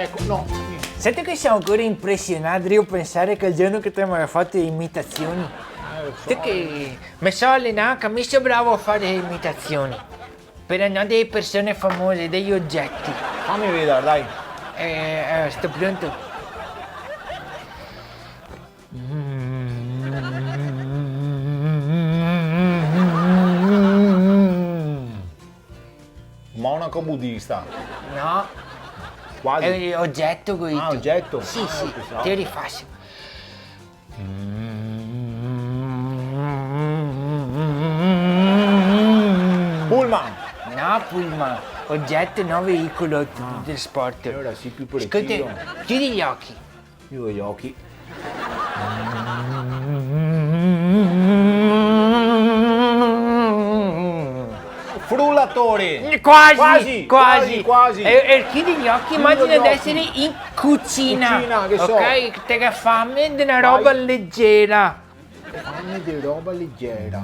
Ecco, no, niente. Senti che siamo ancora impressionati, io pensare che il giorno che ti mi fatto le imitazioni. Lo so. Te che mi so allenato, mi sono bravo a fare le imitazioni. Per andare delle persone famose, degli oggetti. Fammi vedere, dai. Sto pronto? Monaco buddista. No, Quasi. è oggetto questo. Ah, oggetto? Sì, Ah, sì, pensavo. te li faccio. Pullman. No, Pullman, oggetto, no veicolo del sport. E ora sì, più preciso. Ascolta, chiudi gli occhi. Io ho gli occhi. Frullatore. Quasi. Quasi. E chiudi gli occhi, Chiudo immagina gli di occhi. essere in cucina. Cucina, che so. Ok, te che fame di una roba leggera. Fammi di roba leggera.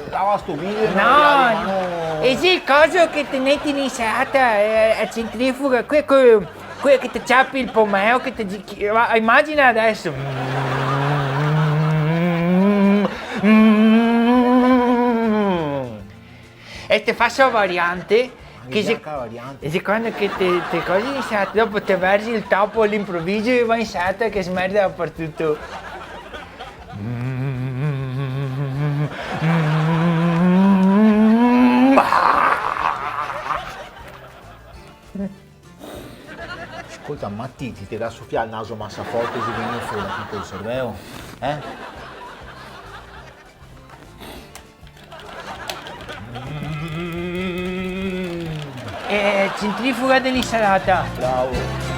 Lavastoviglie. No, e sì, il coso che tenete in insalata a centrifuga, quello che ti ciappi il pomeo, che ti... Immagina adesso. E te faccio variante, che se, variante. e secondo che te cose in insalata, dopo te versi il topo all'improvviso e va in insalata che smerda dappertutto. Ascolta, Mattiti ti dà soffiare il naso massa forte se viene fuori tutto il cervello? Centrifuga dell'insalata. Bravo.